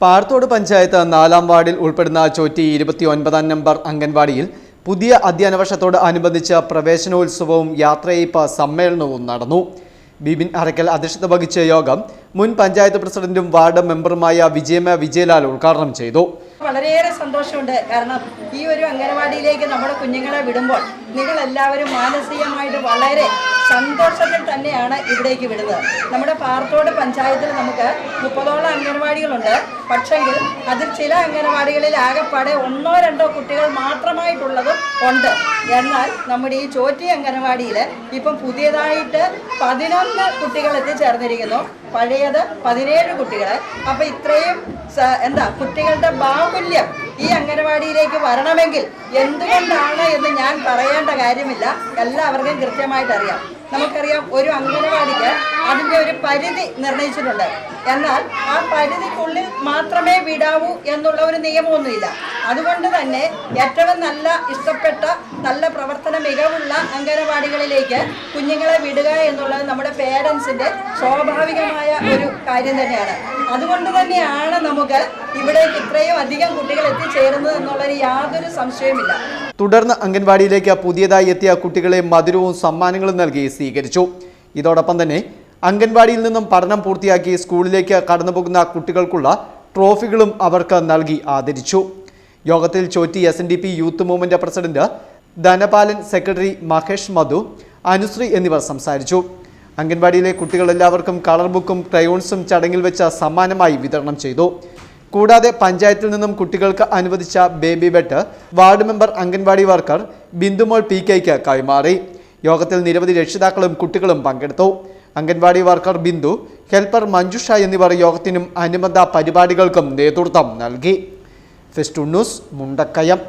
പാർത്തോട് പഞ്ചായത്ത് 4-ാം വാർഡിൽ ഉൾപ്പെടുന്ന ചോറ്റി 29-ാം നമ്പർ അംഗൻവാടിയിൽ പുതിയ അധ്യയന വർഷത്തോട് അനുബന്ധിച്ച് പ്രവേശനോത്സവവും യാത്രയയപ്പ് സമ്മേളനവും നടന്നു. ബിബിൻ അറക്കൽ അധ്യക്ഷത വഹിച്ച യോഗം മുൻ പഞ്ചായത്ത് പ്രസിഡന്റും വാർഡ് മെമ്പറുമായ വിജയലാൽ ഉദ്ഘാടനം ചെയ്തു. വളരെയേറെ സന്തോഷമുണ്ട്. കാരണം ഈ ഒരു അംഗനവാടിയിലേക്ക് നമ്മുടെ കുഞ്ഞുങ്ങളെ വിടുമ്പോൾ നിങ്ങൾ എല്ലാവരും മാനസികമായിട്ട് വളരെ സന്തോഷത്തിൽ തന്നെയാണ് ഇവിടേക്ക് വിടുന്നത്. നമ്മുടെ പാർത്തോട് പഞ്ചായത്തിൽ നമുക്ക് 30ഓളം അംഗനവാടികളുണ്ട്. പക്ഷെങ്കിൽ അതിൽ ചില അംഗനവാടികളിൽ ആകെപ്പാടെ 1-2 കുട്ടികൾ മാത്രമായിട്ടുള്ളതും ഉണ്ട്. എന്നാൽ നമ്മുടെ ഈ ചോറ്റി അംഗനവാടിയിൽ ഇപ്പം പുതിയതായിട്ട് 11 കുട്ടികൾ എത്തിച്ചേർന്നിരിക്കുന്നു. പഴയത് 17 കുട്ടികൾ. അപ്പം ഇത്രയും കുട്ടികളുടെ ബാഹുല്യം ഈ അംഗനവാടിയിലേക്ക് വരണമെങ്കിൽ എന്തുകൊണ്ടാണ് എന്ന് ഞാൻ പറയേണ്ട കാര്യമില്ല, എല്ലാവർക്കും കൃത്യമായിട്ട് അറിയാം. നമുക്കറിയാം, ഒരു അംഗനവാടിക്ക് അതിൻ്റെ ഒരു പരിധി നിർണയിച്ചിട്ടുണ്ട്. എന്നാൽ ആ പരിധിക്കുള്ളിൽ മാത്രമേ വിടാവൂ എന്നുള്ള ഒരു നിയമമൊന്നുമില്ല. അതുകൊണ്ട് തന്നെ ഏറ്റവും നല്ല ഇഷ്ടപ്പെട്ട നല്ല പ്രവർത്തന മികവുള്ള അംഗനവാടികളിലേക്ക് കുഞ്ഞുങ്ങളെ വിടുക എന്നുള്ളത് നമ്മുടെ പേരൻസിൻ്റെ സ്വാഭാവികമായ ഒരു കാര്യം തന്നെയാണ്. അതുകൊണ്ട് തന്നെയാണ് നമുക്ക് ഇവിടേക്ക് ഇത്രയും അധികം കുട്ടികൾ എത്തിച്ചേരുന്നത് എന്നുള്ളൊരു യാതൊരു സംശയവുമില്ല. തുടർന്ന് അംഗൻവാടിയിലേക്ക് പുതിയതായി എത്തിയ കുട്ടികളെ മധുരവും സമ്മാനങ്ങളും നൽകി സ്വീകരിച്ചു. ഇതോടൊപ്പം തന്നെ അംഗൻവാടിയിൽ നിന്നും പഠനം പൂർത്തിയാക്കി സ്കൂളിലേക്ക് കടന്നുപോകുന്ന കുട്ടികൾക്കുള്ള ട്രോഫികളും അവർക്ക് നൽകി ആദരിച്ചു. യോഗത്തിൽ Chotti SNDP youth movement president Dhanapalan, secretary Mahesh Madhu, Anusree എന്നിവർ സംസാരിച്ചു. അംഗൻവാടിയിലെ കുട്ടികളെല്ലാവർക്കും കളർ ബുക്കും ക്രയോൺസും ചടങ്ങിൽ വെച്ച് സമ്മാനമായി വിതരണം ചെയ്തു. കൂടാതെ പഞ്ചായത്തിൽ നിന്നും കുട്ടികൾക്ക് അനുവദിച്ച baby bed ward member anganwadi worker Bindumol PKക്ക് കൈമാറി. യോഗത്തിൽ നിരവധി രക്ഷിതാക്കളും കുട്ടികളും പങ്കെടുത്തു. അംഗൻവാടി വർക്കർ ബിന്ദു, ഹെൽപ്പർ മഞ്ജുഷ എന്നിവർ യോഗത്തിനും അനുബന്ധ പരിപാടികൾക്കും നേതൃത്വം നൽകി. Fest news, Mundakayam.